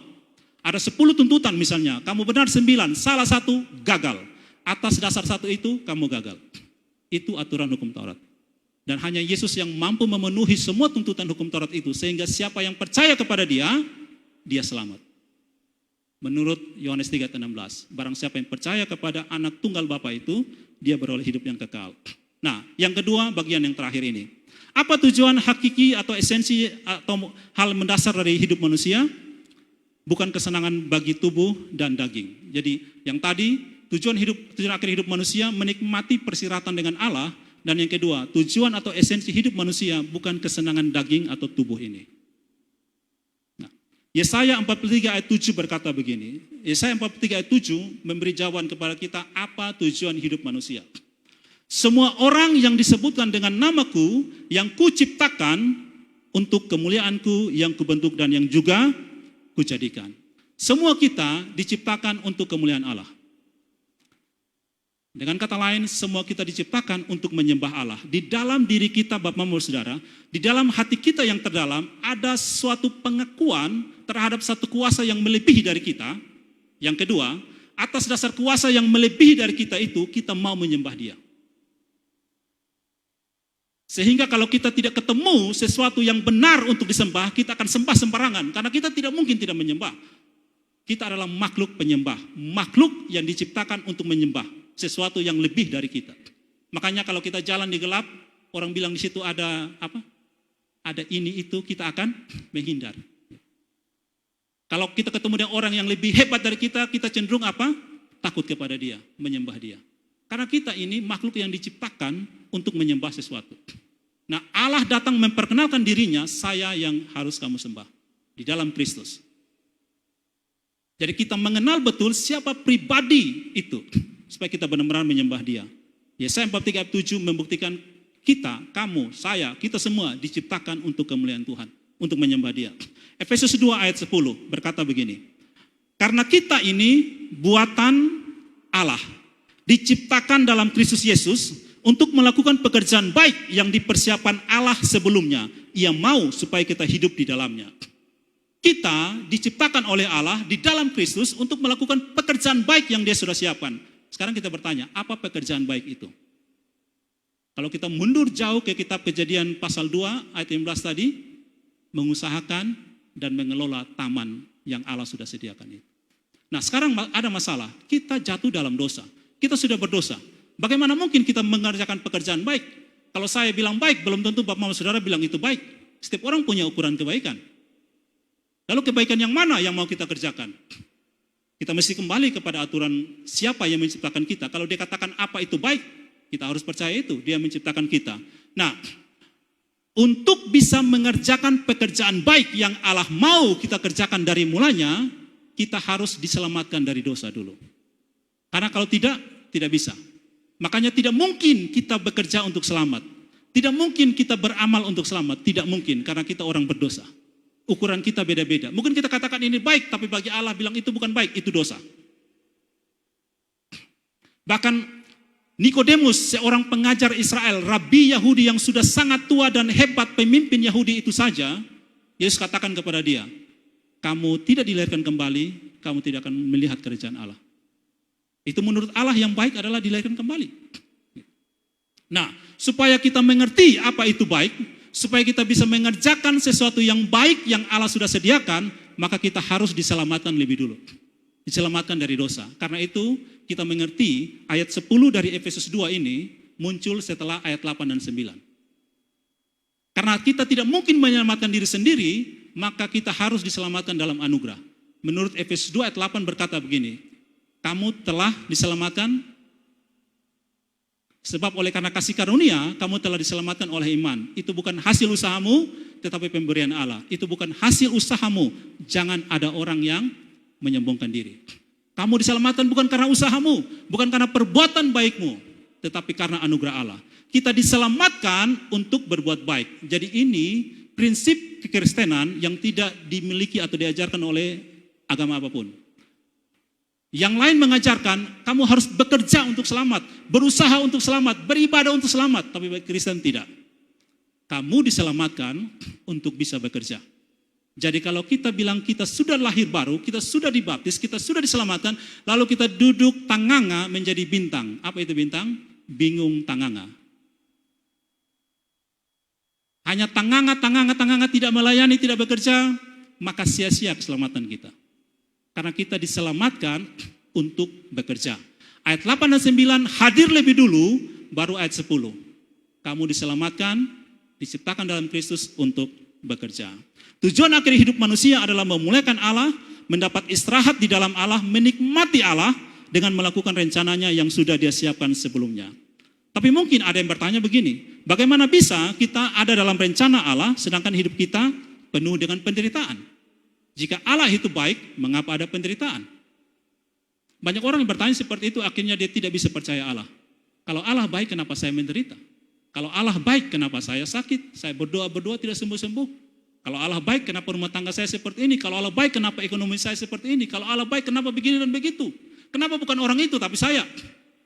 Ada 10 tuntutan misalnya, kamu benar 9, salah satu gagal. Atas dasar satu itu kamu gagal. Itu aturan hukum Taurat. Dan hanya Yesus yang mampu memenuhi semua tuntutan hukum Taurat itu. Sehingga siapa yang percaya kepada dia, dia selamat. Menurut Yohanes 3:16, barang siapa yang percaya kepada anak tunggal Bapa itu, dia beroleh hidup yang kekal. Nah, yang kedua bagian yang terakhir ini. Apa tujuan hakiki atau esensi atau hal mendasar dari hidup manusia? Bukan kesenangan bagi tubuh dan daging. Jadi yang tadi tujuan akhir hidup manusia menikmati persiratan dengan Allah, dan yang kedua tujuan atau esensi hidup manusia bukan kesenangan daging atau tubuh ini. Nah, Yesaya 43 ayat 7 berkata begini. Yesaya 43 ayat 7 memberi jawaban kepada kita apa tujuan hidup manusia. Semua orang yang disebutkan dengan namaku yang kuciptakan untuk kemuliaanku yang kubentuk dan yang juga kujadikan. Semua kita diciptakan untuk kemuliaan Allah. Dengan kata lain, semua kita diciptakan untuk menyembah Allah. Di dalam diri kita, Bapak Ibu Saudara, di dalam hati kita yang terdalam ada suatu pengakuan terhadap satu kuasa yang melebihi dari kita. Yang kedua, atas dasar kuasa yang melebihi dari kita itu, kita mau menyembah Dia. Sehingga kalau kita tidak ketemu sesuatu yang benar untuk disembah, kita akan sembah sembarangan. Karena kita tidak mungkin tidak menyembah. Kita adalah makhluk penyembah. Makhluk yang diciptakan untuk menyembah sesuatu yang lebih dari kita. Makanya kalau kita jalan di gelap, orang bilang di situ ada apa? Ada ini itu, kita akan menghindar. Kalau kita ketemu dengan orang yang lebih hebat dari kita cenderung apa? Takut kepada dia, menyembah dia. Karena kita ini makhluk yang diciptakan untuk menyembah sesuatu. Nah, Allah datang memperkenalkan dirinya, saya yang harus kamu sembah di dalam Kristus. Jadi kita mengenal betul siapa pribadi itu, supaya kita benar-benar menyembah Dia. Yesaya 43 ayat 7 membuktikan kita, kamu, saya, kita semua diciptakan untuk kemuliaan Tuhan, untuk menyembah Dia. Efesus 2 ayat 10 berkata begini, karena kita ini buatan Allah, diciptakan dalam Kristus Yesus untuk melakukan pekerjaan baik yang dipersiapkan Allah sebelumnya. Ia mau supaya kita hidup di dalamnya. Kita diciptakan oleh Allah di dalam Kristus untuk melakukan pekerjaan baik yang Dia sudah siapkan. Sekarang kita bertanya, apa pekerjaan baik itu? Kalau kita mundur jauh ke kitab Kejadian pasal 2 ayat 15 tadi, mengusahakan dan mengelola taman yang Allah sudah sediakan itu. Nah, sekarang ada masalah, kita jatuh dalam dosa. Kita sudah berdosa. Bagaimana mungkin kita mengerjakan pekerjaan baik? Kalau saya bilang baik, belum tentu Bapak Mama Saudara bilang itu baik. Setiap orang punya ukuran kebaikan. Lalu kebaikan yang mana yang mau kita kerjakan? Kita mesti kembali kepada aturan siapa yang menciptakan kita. Kalau dia katakan apa itu baik, kita harus percaya itu, Dia menciptakan kita. Nah, untuk bisa mengerjakan pekerjaan baik yang Allah mau kita kerjakan dari mulanya, kita harus diselamatkan dari dosa dulu. Karena kalau tidak bisa. Makanya tidak mungkin kita bekerja untuk selamat. Tidak mungkin kita beramal untuk selamat. Tidak mungkin, karena kita orang berdosa. Ukuran kita beda-beda. Mungkin kita katakan ini baik, tapi bagi Allah bilang itu bukan baik, itu dosa. Bahkan Nikodemus, seorang pengajar Israel, rabi Yahudi yang sudah sangat tua dan hebat, pemimpin Yahudi itu saja, Yesus katakan kepada dia, kamu tidak dilahirkan kembali, kamu tidak akan melihat kerajaan Allah. Itu menurut Allah yang baik adalah dilahirkan kembali. Nah, supaya kita mengerti apa itu baik, supaya kita bisa mengerjakan sesuatu yang baik yang Allah sudah sediakan, maka kita harus diselamatkan lebih dulu. Diselamatkan dari dosa. Karena itu kita mengerti ayat 10 dari Efesus 2 ini muncul setelah ayat 8 dan 9. Karena kita tidak mungkin menyelamatkan diri sendiri, maka kita harus diselamatkan dalam anugerah. Menurut Efesus 2 ayat 8 berkata begini, kamu telah diselamatkan sebab oleh karena kasih karunia, kamu telah diselamatkan oleh iman. Itu bukan hasil usahamu, tetapi pemberian Allah. Itu bukan hasil usahamu, jangan ada orang yang menyombongkan diri. Kamu diselamatkan bukan karena usahamu, bukan karena perbuatan baikmu, tetapi karena anugerah Allah. Kita diselamatkan untuk berbuat baik. Jadi ini prinsip kekristenan yang tidak dimiliki atau diajarkan oleh agama apapun. Yang lain mengajarkan kamu harus bekerja untuk selamat, berusaha untuk selamat, beribadah untuk selamat, tapi bagi Kristen tidak. Kamu diselamatkan untuk bisa bekerja. Jadi kalau kita bilang kita sudah lahir baru, kita sudah dibaptis, kita sudah diselamatkan, lalu kita duduk tanganga menjadi bintang. Apa itu bintang? Bingung tanganga. Hanya tanganga tidak melayani, tidak bekerja, maka sia-sia keselamatan kita. Karena kita diselamatkan untuk bekerja. Ayat 8 dan 9 hadir lebih dulu, baru ayat 10. Kamu diselamatkan, diciptakan dalam Kristus untuk bekerja. Tujuan akhir hidup manusia adalah memuliakan Allah, mendapat istirahat di dalam Allah, menikmati Allah dengan melakukan rencananya yang sudah dia siapkan sebelumnya. Tapi mungkin ada yang bertanya begini, bagaimana bisa kita ada dalam rencana Allah sedangkan hidup kita penuh dengan penderitaan? Jika Allah itu baik, mengapa ada penderitaan? Banyak orang yang bertanya seperti itu, akhirnya dia tidak bisa percaya Allah. Kalau Allah baik, kenapa saya menderita? Kalau Allah baik, kenapa saya sakit? Saya berdoa tidak sembuh-sembuh. Kalau Allah baik, kenapa rumah tangga saya seperti ini? Kalau Allah baik, kenapa ekonomi saya seperti ini? Kalau Allah baik, kenapa begini dan begitu? Kenapa bukan orang itu, tapi saya?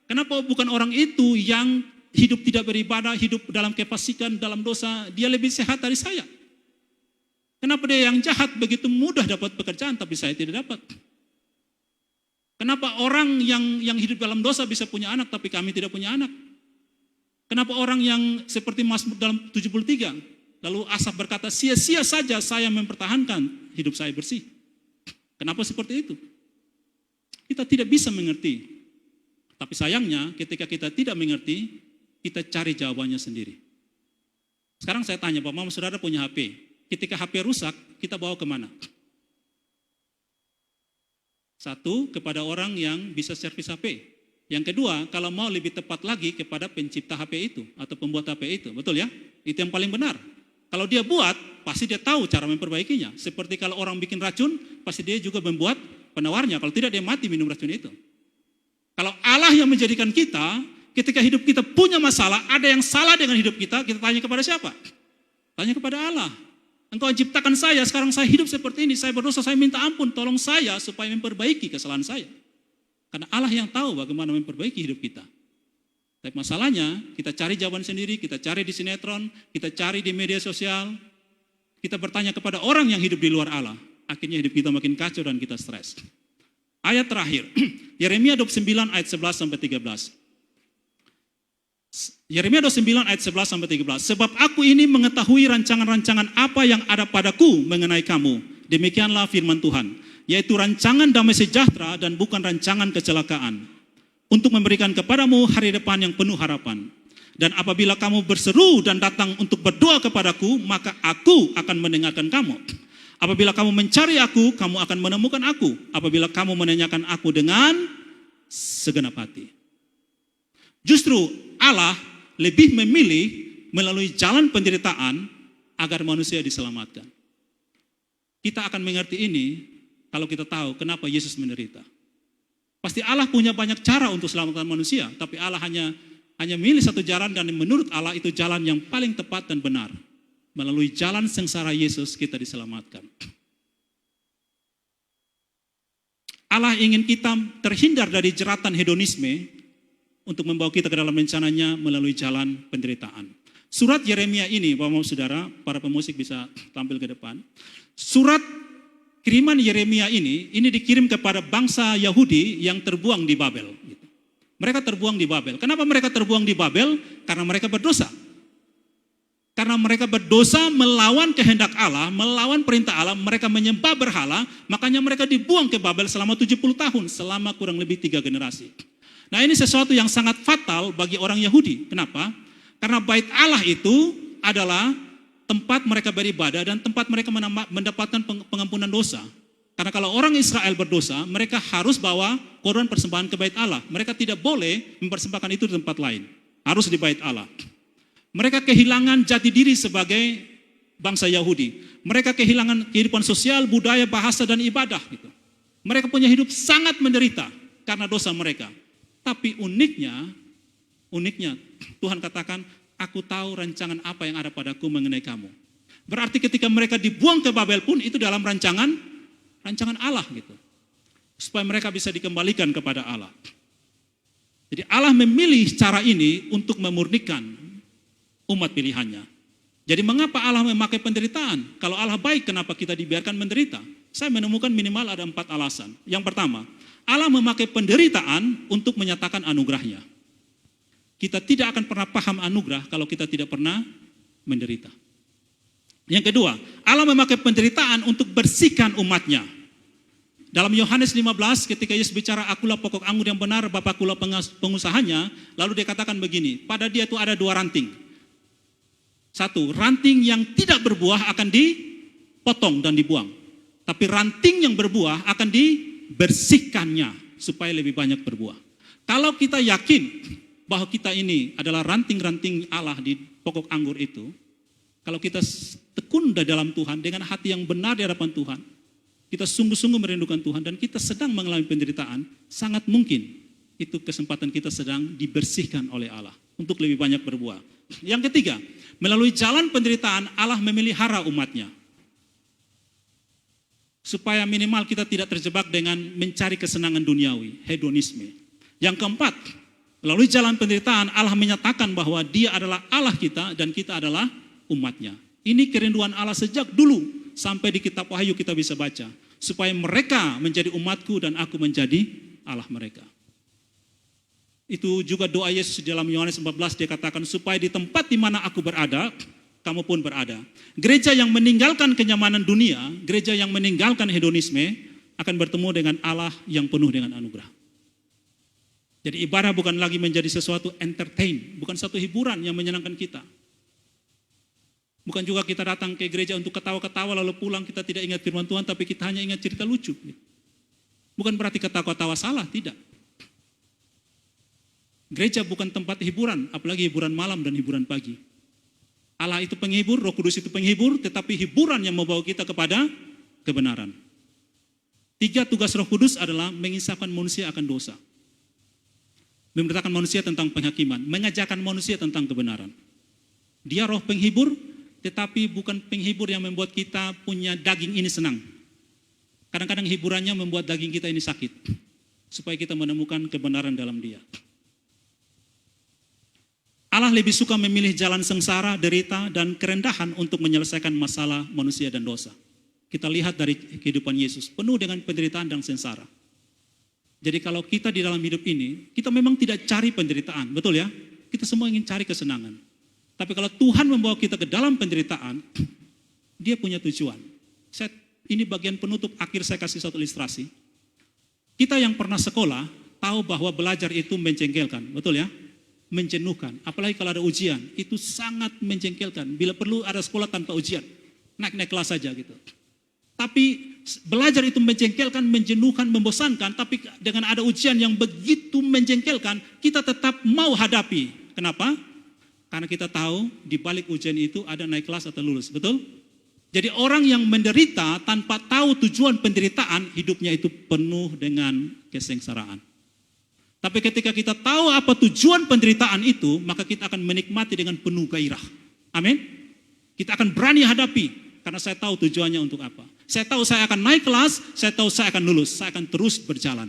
Kenapa bukan orang itu yang hidup tidak beribadah, hidup dalam kefasikan, dalam dosa, dia lebih sehat dari saya? Kenapa dia yang jahat begitu mudah dapat pekerjaan, tapi saya tidak dapat? Kenapa orang yang hidup dalam dosa bisa punya anak, tapi kami tidak punya anak? Kenapa orang yang seperti Mazmur dalam 73, lalu Asaf berkata, sia-sia saja saya mempertahankan hidup saya bersih. Kenapa seperti itu? Kita tidak bisa mengerti. Tapi sayangnya ketika kita tidak mengerti, kita cari jawabannya sendiri. Sekarang saya tanya, Pak Mama, saudara punya HP. Ketika HP rusak, kita bawa kemana? Satu, kepada orang yang bisa servis HP. Yang kedua, kalau mau lebih tepat lagi kepada pencipta HP itu atau pembuat HP itu. Betul ya? Itu yang paling benar. Kalau dia buat, pasti dia tahu cara memperbaikinya. Seperti kalau orang bikin racun, pasti dia juga membuat penawarnya. Kalau tidak, dia mati minum racun itu. Kalau Allah yang menjadikan kita, ketika hidup kita punya masalah, ada yang salah dengan hidup kita, kita tanya kepada siapa? Tanya kepada Allah. Engkau ciptakan saya, sekarang saya hidup seperti ini, saya berdosa, saya minta ampun, tolong saya supaya memperbaiki kesalahan saya. Karena Allah yang tahu bagaimana memperbaiki hidup kita. Tapi masalahnya, kita cari jawaban sendiri, kita cari di sinetron, kita cari di media sosial, kita bertanya kepada orang yang hidup di luar Allah. Akhirnya hidup kita makin kacau dan kita stres. Ayat terakhir, Yeremia 29 ayat 11-13. Yeremia 29 ayat 11-13. Sebab aku ini mengetahui rancangan-rancangan apa yang ada padaku mengenai kamu. Demikianlah firman Tuhan. Yaitu rancangan damai sejahtera dan bukan rancangan kecelakaan. Untuk memberikan kepadamu hari depan yang penuh harapan. Dan apabila kamu berseru dan datang untuk berdoa kepadaku, maka aku akan mendengarkan kamu. Apabila kamu mencari aku, kamu akan menemukan aku. Apabila kamu menanyakan aku dengan segenap hati. Justru Allah lebih memilih melalui jalan penderitaan agar manusia diselamatkan. Kita akan mengerti ini kalau kita tahu kenapa Yesus menderita. Pasti Allah punya banyak cara untuk selamatkan manusia, tapi Allah hanya milih satu jalan dan menurut Allah itu jalan yang paling tepat dan benar. Melalui jalan sengsara Yesus kita diselamatkan. Allah ingin kita terhindar dari jeratan hedonisme, untuk membawa kita ke dalam rencananya melalui jalan penderitaan. Surat Yeremia ini, Bapak-Bapak Saudara, para pemusik bisa tampil ke depan. Surat kiriman Yeremia ini dikirim kepada bangsa Yahudi yang terbuang di Babel. Mereka terbuang di Babel. Kenapa mereka terbuang di Babel? Karena mereka berdosa. Karena mereka berdosa melawan kehendak Allah, melawan perintah Allah, mereka menyembah berhala, makanya mereka dibuang ke Babel selama 70 tahun, selama kurang lebih 3 generasi. Nah, ini sesuatu yang sangat fatal bagi orang Yahudi. Kenapa? Karena bait Allah itu adalah tempat mereka beribadah dan tempat mereka mendapatkan pengampunan dosa. Karena kalau orang Israel berdosa, mereka harus bawa korban persembahan ke bait Allah. Mereka tidak boleh mempersembahkan itu di tempat lain. Harus di bait Allah. Mereka kehilangan jati diri sebagai bangsa Yahudi. Mereka kehilangan kehidupan sosial, budaya, bahasa, dan ibadah. Gitu. Mereka punya hidup sangat menderita karena dosa mereka. Tapi uniknya Tuhan katakan, aku tahu rancangan apa yang ada padaku mengenai kamu. Berarti ketika mereka dibuang ke Babel pun itu dalam rancangan Allah gitu. Supaya mereka bisa dikembalikan kepada Allah. Jadi Allah memilih cara ini untuk memurnikan umat pilihannya. Jadi mengapa Allah memakai penderitaan? Kalau Allah baik, kenapa kita dibiarkan menderita? Saya menemukan minimal ada 4 alasan. Yang pertama, Allah memakai penderitaan untuk menyatakan anugerahnya. Kita tidak akan pernah paham anugerah kalau kita tidak pernah menderita. Yang kedua, Allah memakai penderitaan untuk bersihkan umatnya. Dalam Yohanes 15 ketika Yesus bicara, akulah pokok anggur yang benar, Bapakkulah pengusahanya, lalu dia katakan begini, pada dia itu ada 2 ranting. 1, ranting yang tidak berbuah akan dipotong dan dibuang. Tapi ranting yang berbuah akan dibersihkannya supaya lebih banyak berbuah. Kalau kita yakin bahwa kita ini adalah ranting-ranting Allah di pokok anggur itu, kalau kita tekun di dalam Tuhan dengan hati yang benar di hadapan Tuhan, kita sungguh-sungguh merindukan Tuhan dan kita sedang mengalami penderitaan, sangat mungkin itu kesempatan kita sedang dibersihkan oleh Allah untuk lebih banyak berbuah. Yang ketiga, melalui jalan penderitaan Allah memelihara umatnya. Supaya minimal kita tidak terjebak dengan mencari kesenangan duniawi, hedonisme. Yang keempat, melalui jalan penderitaan Allah menyatakan bahwa Dia adalah Allah kita dan kita adalah umatnya. Ini kerinduan Allah sejak dulu sampai di kitab Wahyu kita bisa baca. Supaya mereka menjadi umatku dan aku menjadi Allah mereka. Itu juga doa Yesus dalam Yohanes 14, dia katakan supaya di tempat di mana aku berada, kamu pun berada. Gereja yang meninggalkan kenyamanan dunia, gereja yang meninggalkan hedonisme, akan bertemu dengan Allah yang penuh dengan anugerah. Jadi ibadah bukan lagi menjadi sesuatu entertain, bukan satu hiburan yang menyenangkan kita. Bukan juga kita datang ke gereja untuk ketawa-ketawa lalu pulang kita tidak ingat firman Tuhan, tapi kita hanya ingat cerita lucu. Bukan berarti ketawa-ketawa salah, tidak. Gereja bukan tempat hiburan, apalagi hiburan malam dan hiburan pagi. Allah itu penghibur, Roh Kudus itu penghibur, tetapi hiburan yang membawa kita kepada kebenaran. 3 tugas Roh Kudus adalah mengisahkan manusia akan dosa. Memberitakan manusia tentang penghakiman, mengajarkan manusia tentang kebenaran. Dia roh penghibur, tetapi bukan penghibur yang membuat kita punya daging ini senang. Kadang-kadang hiburannya membuat daging kita ini sakit, supaya kita menemukan kebenaran dalam Dia. Allah lebih suka memilih jalan sengsara, derita, dan kerendahan untuk menyelesaikan masalah manusia dan dosa. Kita lihat dari kehidupan Yesus, penuh dengan penderitaan dan sengsara. Jadi kalau kita di dalam hidup ini, kita memang tidak cari penderitaan, betul ya? Kita semua ingin cari kesenangan. Tapi kalau Tuhan membawa kita ke dalam penderitaan, Dia punya tujuan. Ini bagian penutup akhir saya kasih satu ilustrasi. Kita yang pernah sekolah, tahu bahwa belajar itu menjengkelkan, betul ya? Menjenuhkan, apalagi kalau ada ujian, itu sangat menjengkelkan. Bila perlu ada sekolah tanpa ujian, naik-naik kelas saja gitu. Tapi belajar itu menjengkelkan, menjenuhkan, membosankan, tapi dengan ada ujian yang begitu menjengkelkan, kita tetap mau hadapi. Kenapa? Karena kita tahu di balik ujian itu ada naik kelas atau lulus, betul? Jadi orang yang menderita tanpa tahu tujuan penderitaan, hidupnya itu penuh dengan kesengsaraan. Tapi ketika kita tahu apa tujuan penderitaan itu, maka kita akan menikmati dengan penuh gairah. Amin. Kita akan berani hadapi, karena saya tahu tujuannya untuk apa. Saya tahu saya akan naik kelas, saya tahu saya akan lulus, saya akan terus berjalan.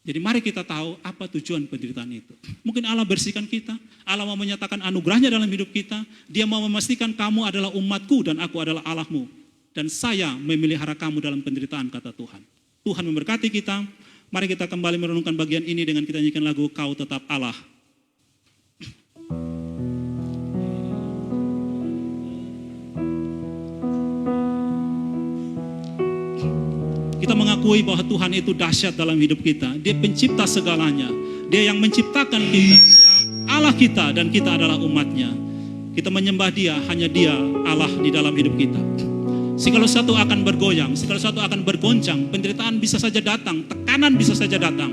Jadi mari kita tahu apa tujuan penderitaan itu. Mungkin Allah bersihkan kita, Allah mau menyatakan anugerahnya dalam hidup kita, Dia mau memastikan kamu adalah umatku dan aku adalah Allahmu. Dan saya memelihara kamu dalam penderitaan, kata Tuhan. Tuhan memberkati kita. Mari kita kembali merenungkan bagian ini dengan kita nyanyikan lagu Kau Tetap Allah. Kita mengakui bahwa Tuhan itu dahsyat dalam hidup kita. Dia pencipta segalanya. Dia yang menciptakan kita. Dia Allah kita dan kita adalah umatnya. Kita menyembah Dia, hanya Dia Allah di dalam hidup kita. Segala sesuatu akan bergoyang, segala sesuatu akan bergoncang. Penderitaan bisa saja datang, tekanan bisa saja datang.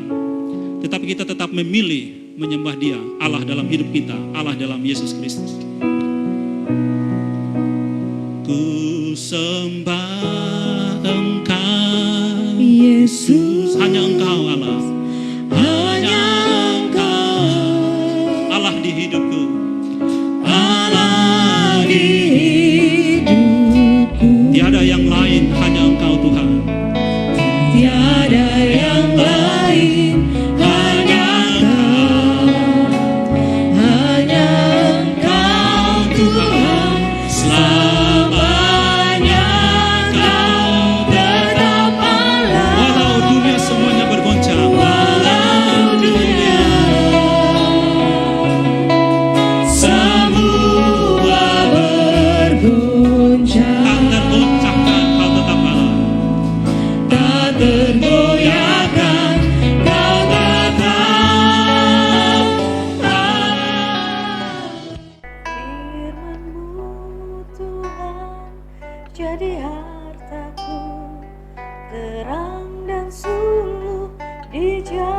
Tetapi kita tetap memilih menyembah Dia, Allah dalam hidup kita, Allah dalam Yesus Kristus. Ku sembah Engkau Yesus, hanya Engkau Allah, hanya Engkau Allah di hidupku, Allah di hidupku. Tiada yang lain, hanya Engkau Tuhan. Tiada yang lain, hanya Engkau, hanya Engkau Tuhan. Selamanya Kau tetap Allah. Walau dunia semuanya bergoncang, walau dunia semua bergoncang, tak tergoncangkan Kau tetap Allah. Tak tergoyahkan Kau tetap Allah. Firman-Mu Tuhan jadi hartaku, terang dan suluh di jalan.